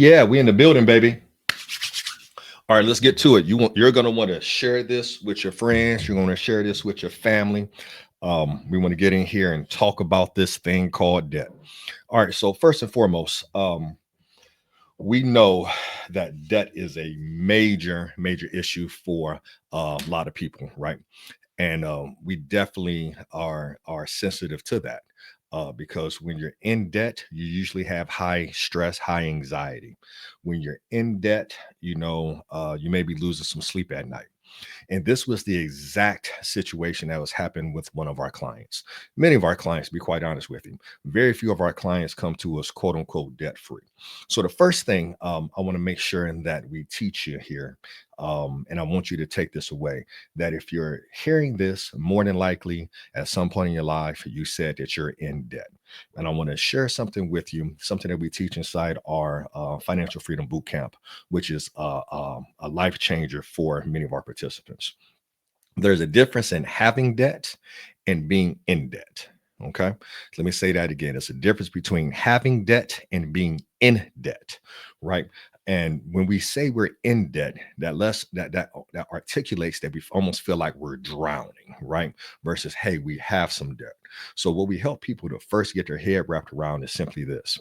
Yeah, we in the building, baby. All right, let's get to it. You're gonna want to share this with your friends. You're gonna share this with your family. We want to get in here and talk about this thing called debt. All right, so first and foremost, we know that debt is a major issue for a lot of people, right? And we definitely are sensitive to that because when you're in debt, you usually have high stress, high anxiety. When you're in debt, you may be losing some sleep at night. And this was the exact situation that was happening with one of our clients. Many of our clients, to be quite honest with you, very few of our clients come to us quote unquote debt free. So the first thing I want to make sure that we teach you here, and I want you to take this away, that if you're hearing this, more than likely at some point in your life, you said that you're in debt. And I want to share something with you, something that we teach inside our Financial Freedom Bootcamp, which is a life changer for many of our participants. There's a difference in having debt and being in debt. Okay. Let me say that again. It's a difference between having debt and being in debt, right? And when we say we're in debt, that articulates that we almost feel like we're drowning, right? Versus, hey, we have some debt. So what we help people to first get their head wrapped around is simply this: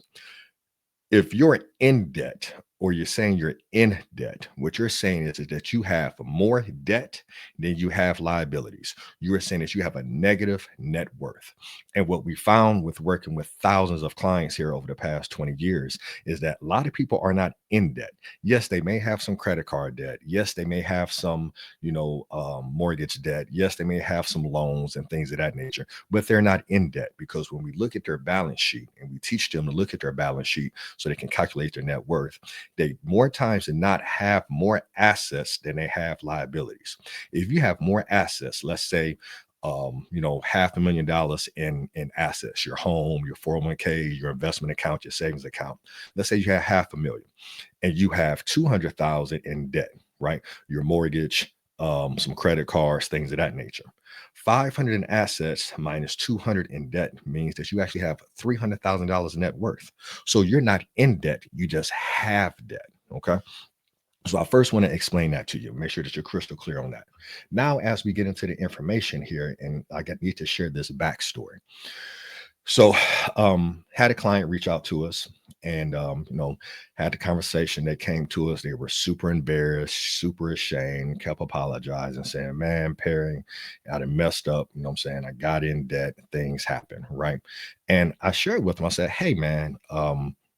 if you're in debt or you're saying you're in debt, what you're saying is that you have more debt than you have liabilities. You are saying that you have a negative net worth. And what we found with working with thousands of clients here over the past 20 years is that a lot of people are not in debt. Yes, they may have some credit card debt. Yes, they may have some, mortgage debt. Yes, they may have some loans and things of that nature, but they're not in debt because when we look at their balance sheet and we teach them to look at their balance sheet, so they can calculate their net worth, they more times than not have more assets than they have liabilities. If you have more assets, let's say $500,000 in assets, your home, your 401k, your investment account, your savings account. Let's say you have 500,000 and you have 200,000 in debt, right? Your mortgage, some credit cards, things of that nature. 500 in assets minus 200 in debt means that you actually have $300,000 net worth. So you're not in debt, you just have debt. Okay. So I first want to explain that to you, make sure that you're crystal clear on that. Now, as we get into the information here, and need to share this backstory. So, had a client reach out to us and, had the conversation. They came to us. They were super embarrassed, super ashamed, kept apologizing, saying, man, Perry, I done messed up. You know what I'm saying? I got in debt. Things happen. Right. And I shared with them, I said, hey, man,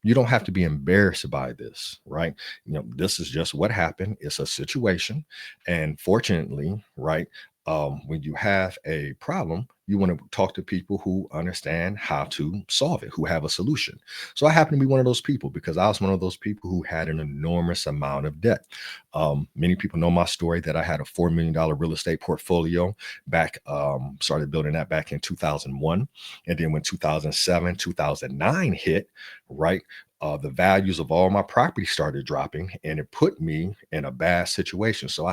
you don't have to be embarrassed by this, right? This is just what happened. It's a situation. And fortunately, right, when you have a problem, you want to talk to people who understand how to solve it, who have a solution. So I happen to be one of those people because I was one of those people who had an enormous amount of debt. Many people know my story that I had a $4 million real estate portfolio back, started building that back in 2001. And then when 2007, 2009 hit, right, the values of all my property started dropping and it put me in a bad situation. So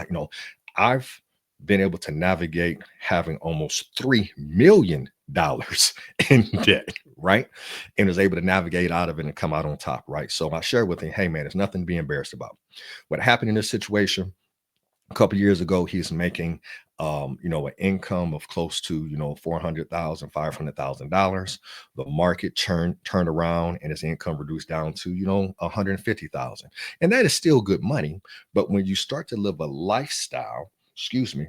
I've been able to navigate having almost $3 million in debt, right? And was able to navigate out of it and come out on top, right? So I shared with him, hey man, there's nothing to be embarrassed about. What happened in this situation a couple of years ago, he's making an income of close to, $400,000, $500,000. The market turned around and his income reduced down to, 150,000. And that is still good money. But when you start to live a lifestyle, excuse me,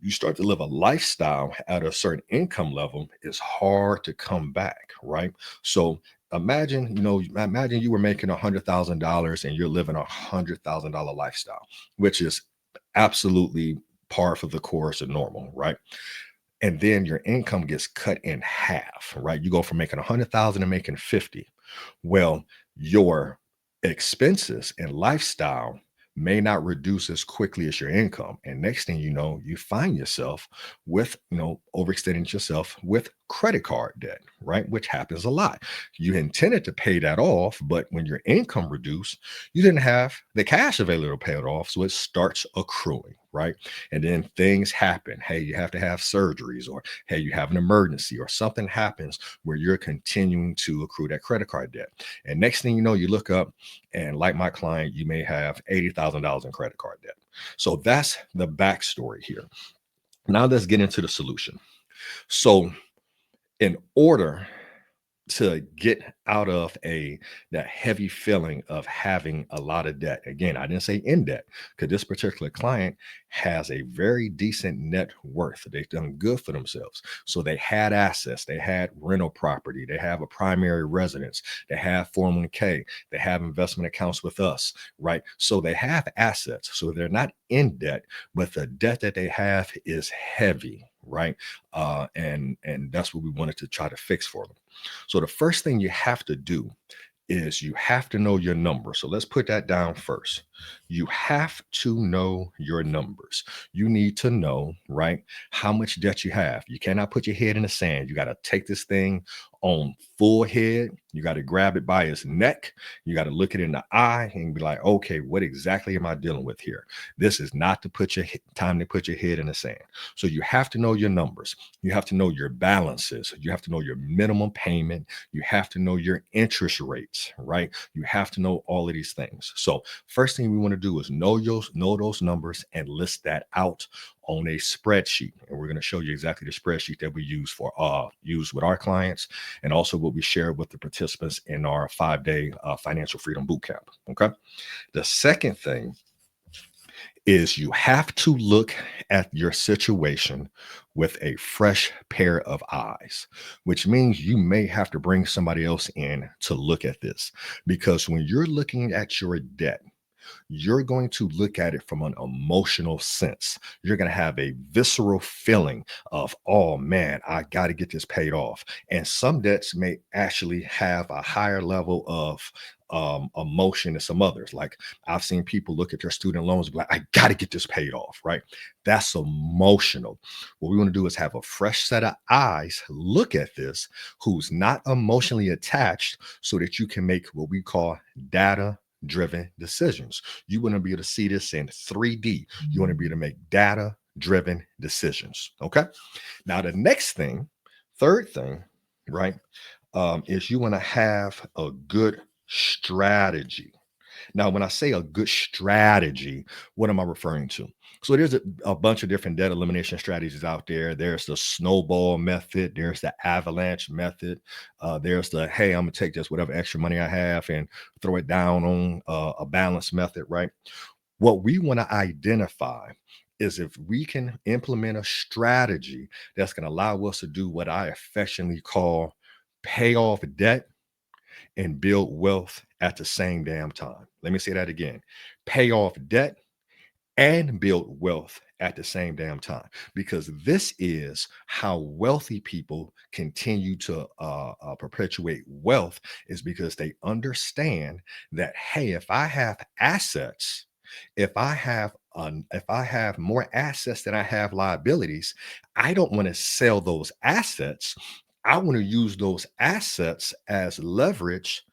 you start to live a lifestyle at a certain income level, it's hard to come back, right? So imagine you were making $100,000 and you're living $100,000 lifestyle, which is absolutely par for the course of normal, right? And then your income gets cut in half, right? You go from making 100,000 to making 50. Well, your expenses and lifestyle may not reduce as quickly as your income. And next thing you know, you find yourself with, overextending yourself with credit card debt, right? Which happens a lot. You intended to pay that off, but when your income reduced, you didn't have the cash available to pay it off. So it starts accruing, right? And then things happen. Hey, you have to have surgeries, or hey, you have an emergency, or something happens where you're continuing to accrue that credit card debt. And next thing you know, you look up and, like my client, you may have $80,000 in credit card debt. So that's the backstory here. Now let's get into the solution. So, in order to get out of that heavy feeling of having a lot of debt. Again, I didn't say in debt, because this particular client has a very decent net worth. They've done good for themselves. So they had assets, they had rental property, they have a primary residence, they have 401k, they have investment accounts with us, right? So they have assets. So they're not in debt, but the debt that they have is heavy, right? And that's what we wanted to try to fix for them. So the first thing you have to do is you have to know your numbers. So let's put that down first. You have to know your numbers. You need to know, right, how much debt you have. You cannot put your head in the sand. You got to take this thing on full head. You got to grab it by its neck. You got to look it in the eye and be like, okay, what exactly am I dealing with here? This is not to put your time to put your head in the sand. So you have to know your numbers. You have to know your balances. You have to know your minimum payment. You have to know your interest rates, right? You have to know all of these things. So first thing we want to do is know those numbers and list that out on a spreadsheet. And we're going to show you exactly the spreadsheet that we use with our clients, and also what we share with the participants in our 5-day Financial Freedom Bootcamp. Okay. The second thing is you have to look at your situation with a fresh pair of eyes, which means you may have to bring somebody else in to look at this. Because when you're looking at your debt, you're going to look at it from an emotional sense. You're going to have a visceral feeling of, oh man, I got to get this paid off. And some debts may actually have a higher level of emotion than some others. Like I've seen people look at their student loans and be like, I got to get this paid off, right? That's emotional. What we want to do is have a fresh set of eyes look at this, who's not emotionally attached, so that you can make what we call data driven decisions. You want to be able to see this in 3D. You want to be able to make data driven decisions. Okay. Now, the next thing, third thing, right, is you want to have a good strategy. Now, when I say a good strategy, what am I referring to? So there's a bunch of different debt elimination strategies out there. There's the snowball method. There's the avalanche method. There's the, hey, I'm going to take just whatever extra money I have and throw it down on a balance method, right? What we want to identify is if we can implement a strategy that's going to allow us to do what I affectionately call pay off debt and build wealth at the same damn time. Let me say that again. Pay off debt and build wealth at the same damn time, because this is how wealthy people continue to perpetuate wealth, is because they understand that, hey, if I have assets, if I have more assets than I have liabilities, I don't want to sell those assets. I want to use those assets as leverage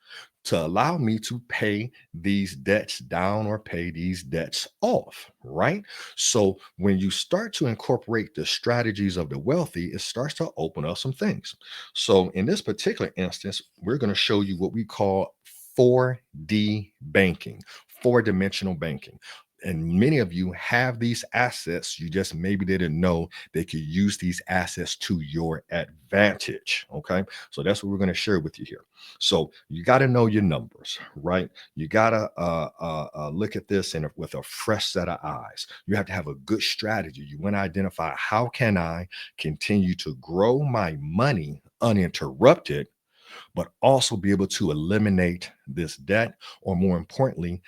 to allow me to pay these debts down or pay these debts off, right? So when you start to incorporate the strategies of the wealthy, it starts to open up some things. So in this particular instance, we're going to show you what we call 4D banking, four-dimensional banking. And many of you have these assets. You just maybe didn't know they could use these assets to your advantage. Okay. So that's what we're going to share with you here. So you got to know your numbers, right? You got to look at this with a fresh set of eyes. You have to have a good strategy. You want to identify, how can I continue to grow my money uninterrupted, but also be able to eliminate this debt, or more importantly,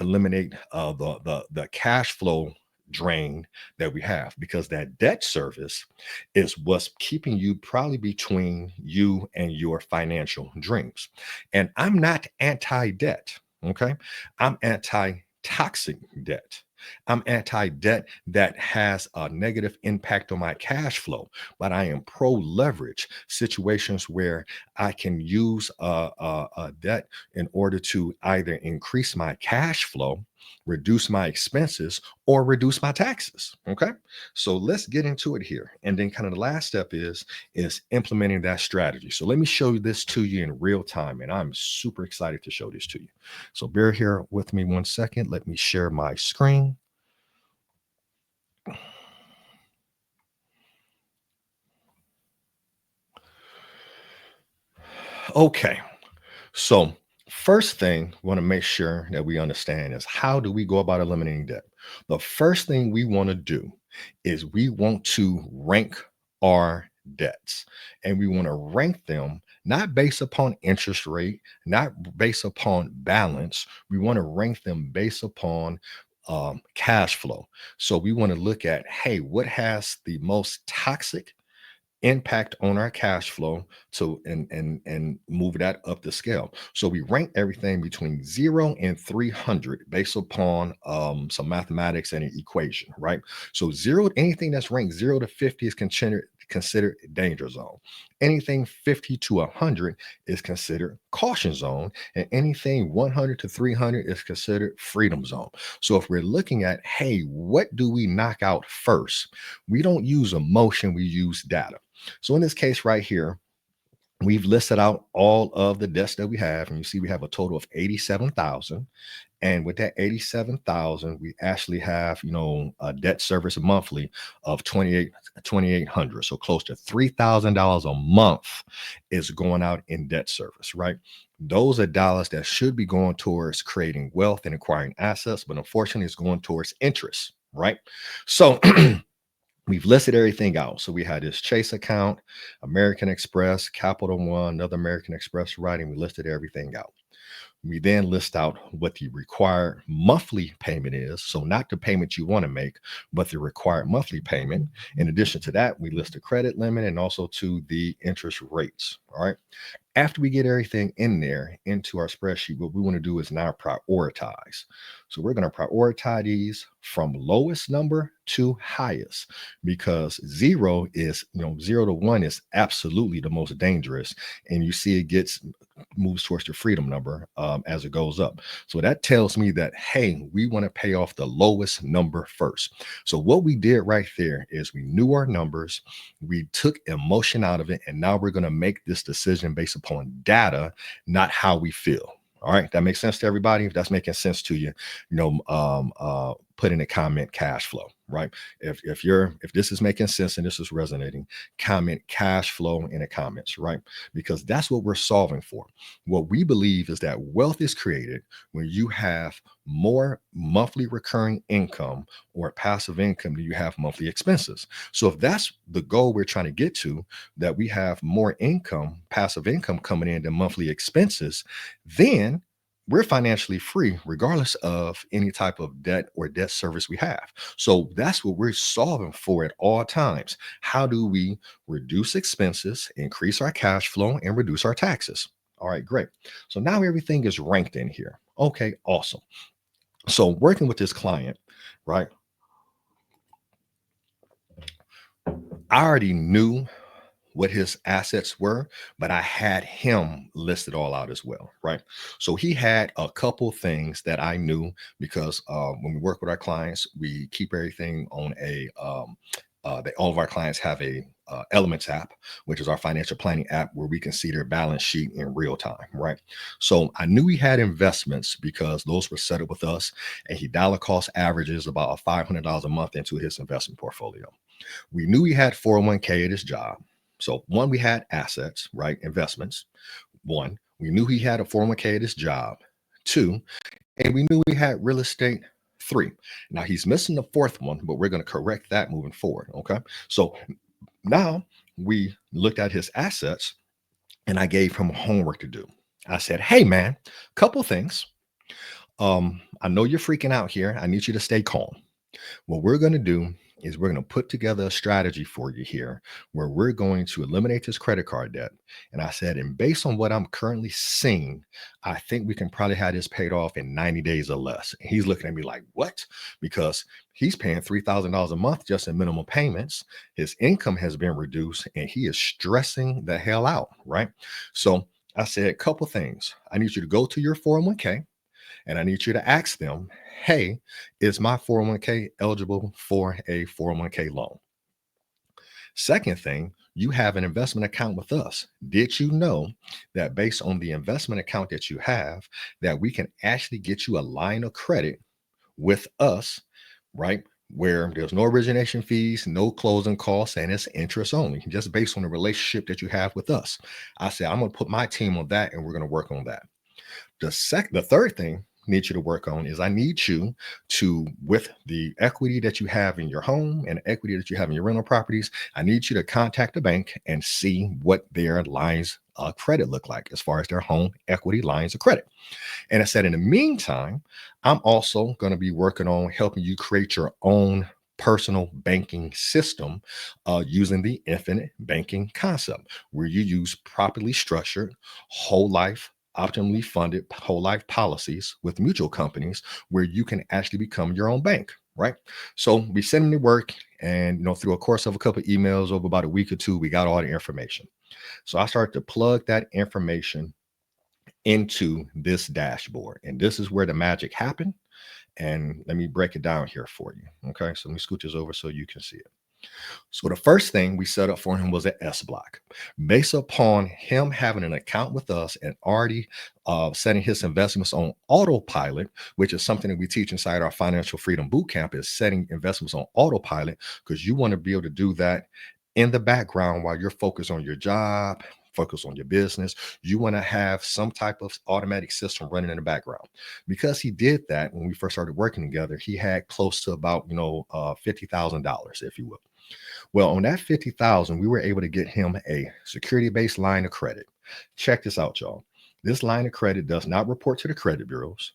eliminate the cash flow drain that we have, because that debt service is what's keeping you probably between you and your financial dreams. And I'm not anti-debt, okay? I'm anti-toxic debt. I'm anti-debt that has a negative impact on my cash flow, but I am pro-leverage situations where I can use a debt in order to either increase my cash flow, reduce my expenses, or reduce my taxes. Okay. So let's get into it here. And then kind of the last step is implementing that strategy. So let me show this to you in real time. And I'm super excited to show this to you. So bear here with me 1 second. Let me share my screen. Okay. So first thing we want to make sure that we understand is how do we go about eliminating debt? The first thing we want to do is we want to rank our debts, and we want to rank them not based upon interest rate, not based upon balance. We want to rank them based upon cash flow. So we want to look at, hey, what has the most toxic impact on our cash flow to and move that up the scale. So we rank everything between 0 and 300 based upon some mathematics and an equation, right? So zero, anything that's ranked 0 to 50 is considered danger zone. Anything 50 to 100 is considered caution zone, and anything 100 to 300 is considered freedom zone. So if we're looking at, hey, what do we knock out first? We don't use emotion, we use data. So in this case right here, we've listed out all of the debts that we have, and you see we have a total of 87,000. And with that 87,000, we actually have, a debt service monthly of 2,800. So close to $3,000 a month is going out in debt service, right? Those are dollars that should be going towards creating wealth and acquiring assets, but unfortunately, it's going towards interest, right? So we've listed everything out. So we had this Chase account, American Express, Capital One, another American Express writing. We listed everything out. We then list out what the required monthly payment is. So not the payment you want to make, but the required monthly payment. In addition to that, we list the credit limit and also to the interest rates. All right. After we get everything in there into our spreadsheet, what we want to do is now prioritize. So we're going to prioritize these from lowest number to highest, because 0 to 1 is absolutely the most dangerous. And you see it moves towards the freedom number as it goes up. So that tells me that, hey, we want to pay off the lowest number first. So what we did right there is we knew our numbers, we took emotion out of it, and now we're going to make this decision based upon data, not how we feel. All right, that makes sense to everybody. If that's making sense to you, put in a comment cash flow, right? If this is making sense and this is resonating, comment cash flow in the comments, right? Because that's what we're solving for. What we believe is that wealth is created when you have more monthly recurring income or passive income than you have monthly expenses. So if that's the goal we're trying to get to, that we have more income, passive income coming in than monthly expenses, then we're financially free regardless of any type of debt or debt service we have. So that's what we're solving for at all times. How do we reduce expenses, increase our cash flow, and reduce our taxes? All right, great. So now everything is ranked in here. Okay, awesome. So working with this client, right? I already knew what his assets were, but I had him listed all out as well, right? So he had a couple things that I knew because when we work with our clients, we keep everything on all of our clients have a Elements app, which is our financial planning app where we can see their balance sheet in real time, right? So I knew he had investments because those were set up with us, and he dollar cost averages about $500 a month into his investment portfolio. We knew he had 401k at his job. So one, we had assets, right? Investments. One, we knew he had a 401k at his job. Two, and we knew he had real estate. Three. Now he's missing the fourth one, but we're going to correct that moving forward. Okay. So now we looked at his assets and I gave him homework to do. I said, hey man, couple things. I know you're freaking out here. I need you to stay calm. What we're going to do is we're going to put together a strategy for you here where we're going to eliminate this credit card debt. And I said, and based on what I'm currently seeing, I think we can probably have this paid off in 90 days or less. And he's looking at me like, what? Because he's paying $3,000 a month just in minimum payments. His income has been reduced and he is stressing the hell out, right? So I said, a couple things. I need you to go to your 401k and I need you to ask them, hey, is my 401k eligible for a 401k loan? Second thing, you have an investment account with us. Did you know that based on the investment account that you have, that we can actually get you a line of credit with us, right? Where there's no origination fees, no closing costs, and it's interest only, just based on the relationship that you have with us. I said, I'm going to put my team on that and we're going to work on that. The third thing I need you to work on is I need you to, with the equity that you have in your home and equity that you have in your rental properties, I need you to contact the bank and see what their lines of credit look like as far as their home equity lines of credit. And I said, in the meantime, I'm also going to be working on helping you create your own personal banking system using the infinite banking concept, where you use properly structured whole life, optimally funded whole life policies with mutual companies where you can actually become your own bank. Right. So we sent him to work, and through a course of a couple of emails over about a week or two, we got all the information. So I started to plug that information into this dashboard. And this is where the magic happened. And let me break it down here for you. Okay. So let me scoot this over so you can see it. So the first thing we set up for him was an S block. Based upon him having an account with us and already setting his investments on autopilot, which is something that we teach inside our Financial Freedom Bootcamp, is setting investments on autopilot, because you want to be able to do that in the background while you're focused on your job, focus on your business. You want to have some type of automatic system running in the background. Because he did that when we first started working together, he had close to about $50,000, if you will. Well, on that 50,000, we were able to get him a security-based line of credit. Check this out, y'all. This line of credit does not report to the credit bureaus.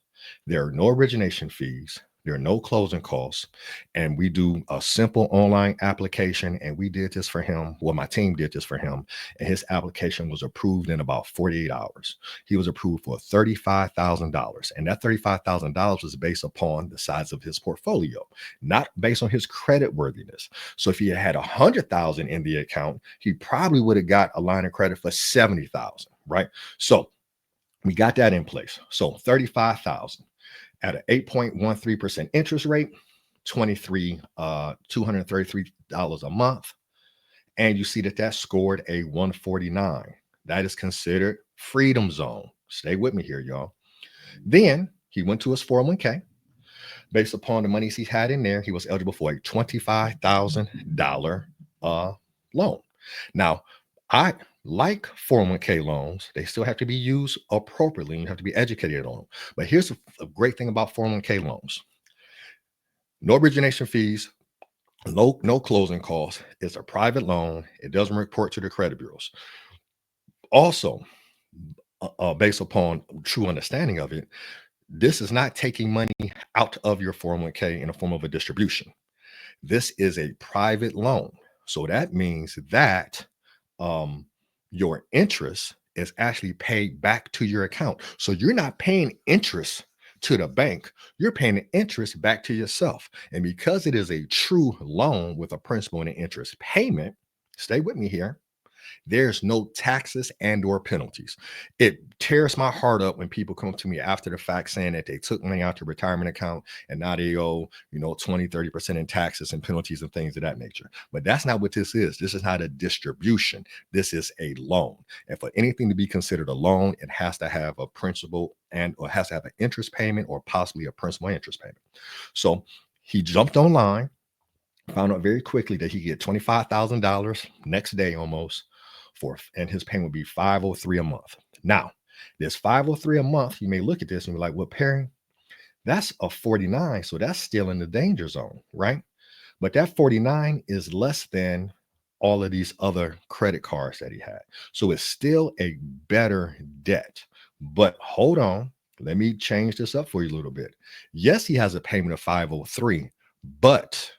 There are no origination fees. There are no closing costs. And we do a simple online application. And we did this for him. Well, my team did this for him. And his application was approved in about 48 hours. He was approved for $35,000. And that $35,000 was based upon the size of his portfolio, not based on his credit worthiness. So if he had 100,000 in the account, he probably would have got a line of credit for 70,000, right? So we got that in place. So 35,000 at an 8.13% interest rate, $233 a month. And you see that scored a 149. That is considered freedom zone. Stay with me here, y'all. Then he went to his 401k. Based upon the monies he had in there, he was eligible for a $25,000 loan. Now, I like 401k loans. They still have to be used appropriately. You have to be educated on them. But here's a great thing about 401k loans. No origination fees, no closing costs. It's a private loan. It doesn't report to the credit bureaus. Also, based upon true understanding of it, this is not taking money out of your 401k in the form of a distribution. This is a private loan. So that means that your interest is actually paid back to your account. So you're not paying interest to the bank, you're paying the interest back to yourself. And because it is a true loan with a principal and an interest payment, stay with me here, there's no taxes and or penalties. It tears my heart up when people come to me after the fact saying that they took money out their retirement account and now they owe 20-30% in taxes and penalties and things of that nature. But that's not what this is. This is not a distribution. This is a loan. And for anything to be considered a loan, it has to have a principal and or has to have an interest payment or possibly a principal interest payment. So he jumped online, found out very quickly that he could get $25,000 next day almost, and his payment would be $503 a month. Now, this $503 a month, you may look at this and be like, well, Perry, that's a 49. So that's still in the danger zone, right? But that 49 is less than all of these other credit cards that he had. So it's still a better debt. But hold on, let me change this up for you a little bit. Yes, he has a payment of 503, but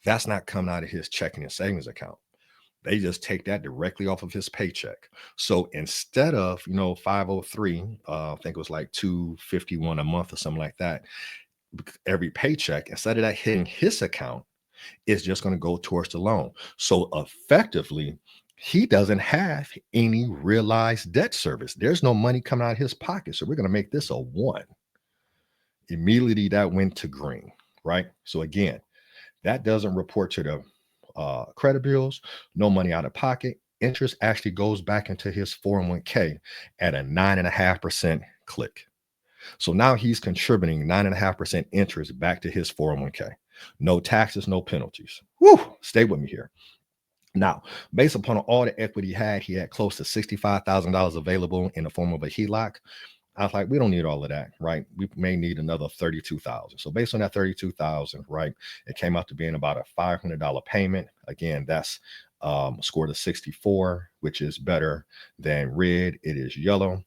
That's not coming out of his checking and savings account. They just take that directly off of his paycheck. So instead of, 503, I think it was like 251 a month or something like that, every paycheck, instead of that hitting his account, it's just going to go towards the loan. So effectively, he doesn't have any realized debt service. There's no money coming out of his pocket. So we're going to make this a one. Immediately that went to green, right? So again, that doesn't report to the credit bureaus, no money out of pocket. Interest actually goes back into his 401k at a 9.5% click. So now he's contributing 9.5% interest back to his 401k. No taxes, no penalties. Woo! Stay with me here. Now, based upon all the equity he had close to $65,000 available in the form of a HELOC. I was like, we don't need all of that, right? We may need another 32,000. So based on that 32,000, right, it came out to being about a $500 payment. Again, that's scored a 64, which is better than red. It is yellow.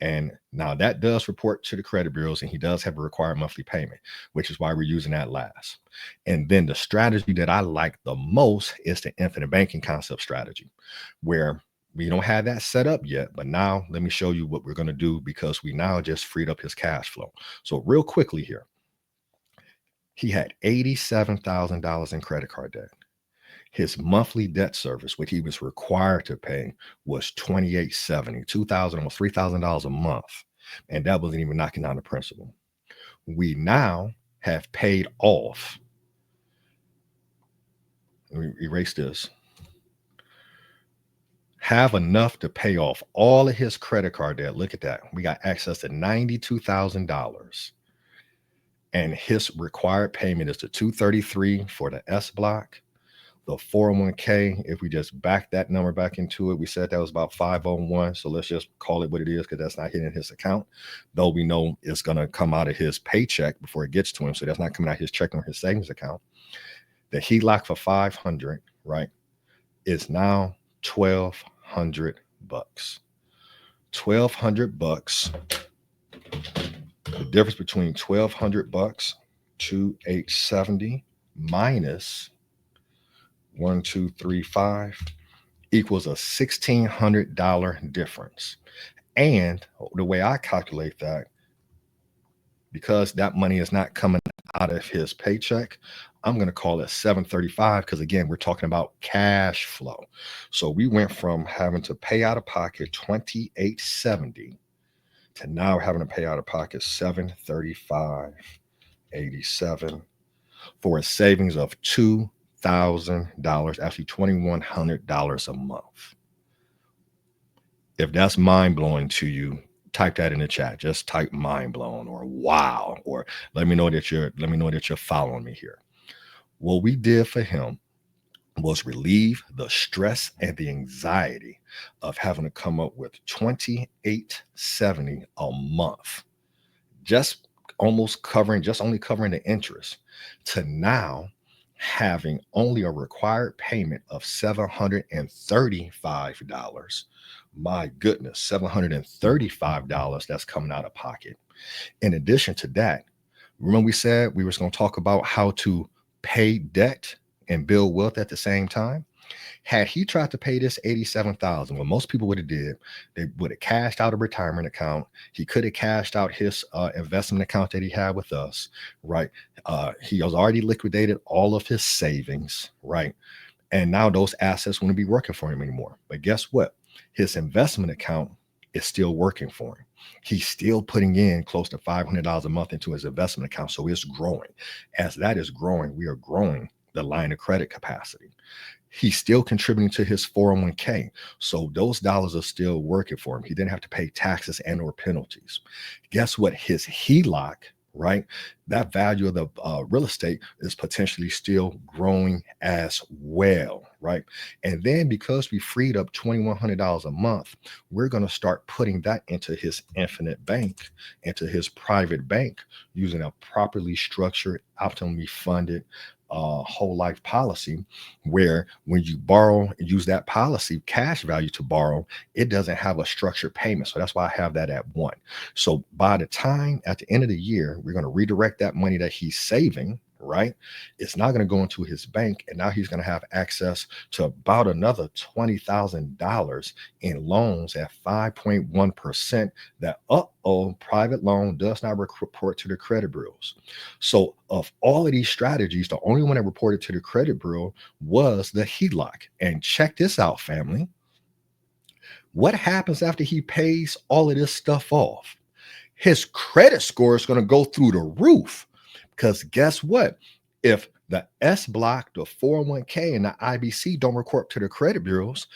And now that does report to the credit bureaus, and he does have a required monthly payment, which is why we're using that last. And then the strategy that I like the most is the infinite banking concept strategy, where we don't have that set up yet, but now let me show you what we're going to do, because we now just freed up his cash flow. So real quickly here, he had $87,000 in credit card debt. His monthly debt service, what he was required to pay, was $2,870, $2,000, almost $3,000 a month. And that wasn't even knocking down the principal. We now have paid off. Let me erase this. Have enough to pay off all of his credit card debt. Look at that. We got access to $92,000. And his required payment is the 233 for the S block. The 401k, if we just back that number back into it, we said that was about 501. So let's just call it what it is, because that's not hitting his account. Though we know it's going to come out of his paycheck before it gets to him. So that's not coming out of his checking or his savings account. The HELOC for 500, right, is now $1,200. $1,200. The difference between $1,200, 2,870 minus 1,235 equals a $1,600 difference. And the way I calculate that, because that money is not coming out of his paycheck, I'm going to call it 735, because again, we're talking about cash flow. So we went from having to pay out of pocket 2,870 to now having to pay out of pocket 735.87 for a savings of $2,000, actually $2,100 a month. If that's mind blowing to you, type that in the chat. Just type mind blown or wow, or let me know that you're following me here. What we did for him was relieve the stress and the anxiety of having to come up with $2,870 a month, just only covering the interest, to now having only a required payment of $735. My goodness, $735 that's coming out of pocket. In addition to that, remember we said we were going to talk about how to pay debt and build wealth at the same time? Had he tried to pay this $87,000, what most people would have did, they would have cashed out a retirement account. He could have cashed out his investment account that he had with us, right? He has already liquidated all of his savings, right? And now those assets wouldn't be working for him anymore. But guess what? His investment account is still working for him. He's still putting in close to $500 a month into his investment account. So it's growing. As that is growing, we are growing the line of credit capacity. He's still contributing to his 401k. So those dollars are still working for him. He didn't have to pay taxes and or penalties. Guess what? His HELOC, right? That value of the real estate is potentially still growing as well, right? And then because we freed up $2,100 a month, we're going to start putting that into his infinite bank, into his private bank, using a properly structured, optimally funded whole life policy, where when you borrow and use that policy cash value to borrow, it doesn't have a structured payment. So that's why I have that at 1. So by the time at the end of the year, we're going to redirect that money that he's saving, right? It's not going to go into his bank. And now he's going to have access to about another $20,000 in loans at 5.1%. That, private loan does not report to the credit bureaus. So, of all of these strategies, the only one that reported to the credit bureau was the HELOC. And check this out, family. What happens after he pays all of this stuff off? His credit score is going to go through the roof. Because guess what? If the S block, the 401k, and the IBC don't report to the credit bureaus,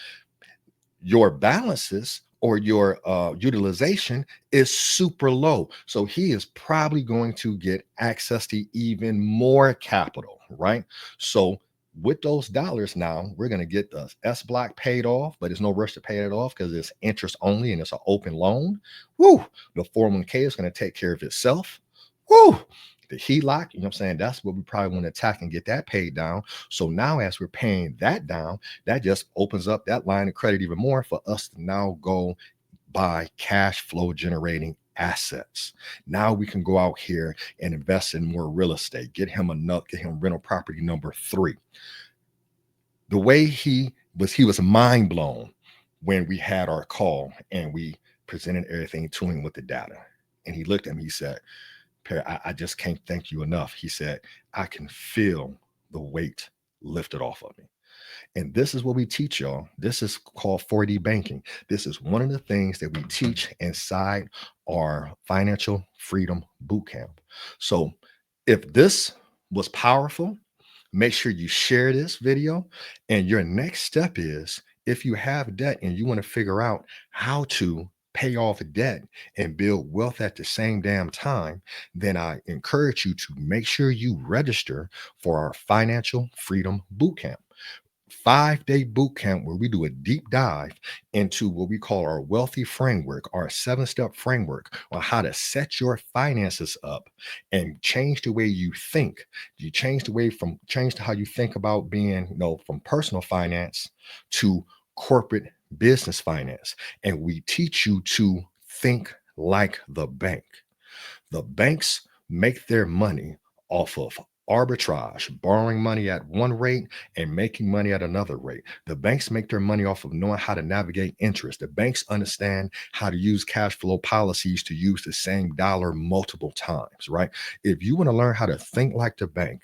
your balances or your utilization is super low. So he is probably going to get access to even more capital, right? So with those dollars now, we're going to get the S block paid off, but there's no rush to pay it off because it's interest only and it's an open loan. Woo! The 401k is going to take care of itself. Woo! The HELOC, you know what I'm saying? That's what we probably want to attack and get that paid down. So now, as we're paying that down, that just opens up that line of credit even more for us to now go buy cash flow generating assets. Now we can go out here and invest in more real estate, get him rental property number 3. The way he was mind blown when we had our call and we presented everything to him with the data. And he looked at me, he said, Perry, I just can't thank you enough. He said, I can feel the weight lifted off of me. And this is what we teach y'all. This is called 4D banking. This is one of the things that we teach inside our Financial Freedom Bootcamp. So if this was powerful, make sure you share this video. And your next step is, if you have debt and you want to figure out how to pay off debt and build wealth at the same damn time, then I encourage you to make sure you register for our Financial Freedom Bootcamp. 5-day boot camp where we do a deep dive into what we call our wealthy framework, our 7-step framework on how to set your finances up and change the way you think. You change how you think about being, from personal finance to corporate business finance. And we teach you to think like the bank. The banks make their money off of arbitrage, borrowing money at one rate and making money at another rate. The banks make their money off of knowing how to navigate interest. The banks understand how to use cash flow policies to use the same dollar multiple times, right? If you want to learn how to think like the bank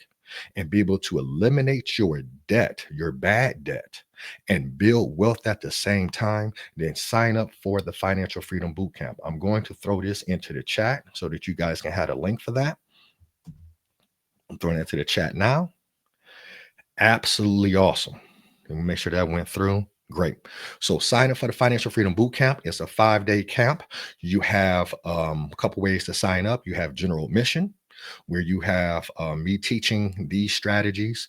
and be able to eliminate your debt, your bad debt, and build wealth at the same time, then sign up for the Financial Freedom Bootcamp. I'm going to throw this into the chat so that you guys can have a link for that. I'm throwing that to the chat now. Absolutely awesome. Let me make sure that went through. Great. So sign up for the Financial Freedom Bootcamp. It's a 5-day camp. You have a couple ways to sign up. You have general admission, where you have me teaching these strategies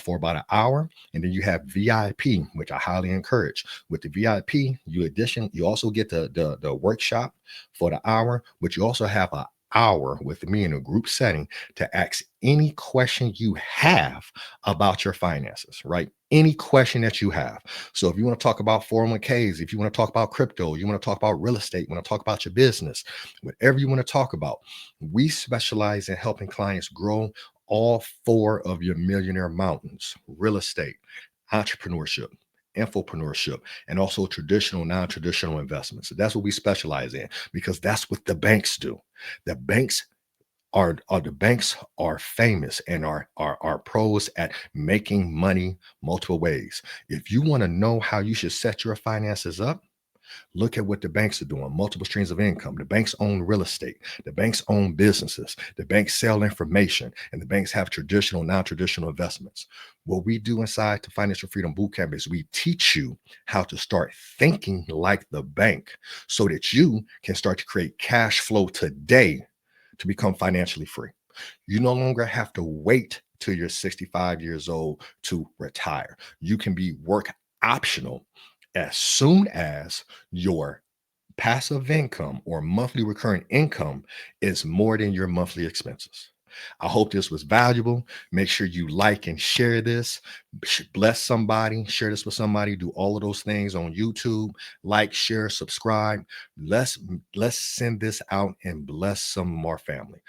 for about an hour. And then you have VIP, which I highly encourage. With the VIP, you also get the workshop for the hour, but you also have an hour with me in a group setting to ask any question you have about your finances, right? Any question that you have. So if you want to talk about 401ks, if you want to talk about crypto, you want to talk about real estate, you want to talk about your business, whatever you want to talk about, we specialize in helping clients grow all 4 of your millionaire mountains: real estate, entrepreneurship, infopreneurship, and also traditional, non-traditional investments. So that's what we specialize in, because that's what the banks do. The banks are famous and are pros at making money multiple ways. If you want to know how you should set your finances up, look at what the banks are doing. Multiple streams of income. The banks own real estate. The banks own businesses. The banks sell information, and the banks have traditional, non-traditional investments. What we do inside the Financial Freedom Bootcamp is we teach you how to start thinking like the bank so that you can start to create cash flow today to become financially free. You no longer have to wait till you're 65 years old to retire. You can be work optional as soon as your passive income or monthly recurring income is more than your monthly expenses. I hope this was valuable. Make sure you like and share this. Bless somebody, share this with somebody, do all of those things on YouTube. Like, share, subscribe. Let's send this out and bless some more family.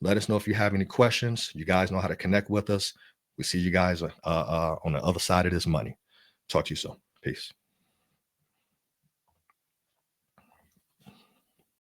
Let us know if you have any questions. You guys know how to connect with us. We see you guys on the other side of this money. Talk to you soon. Peace.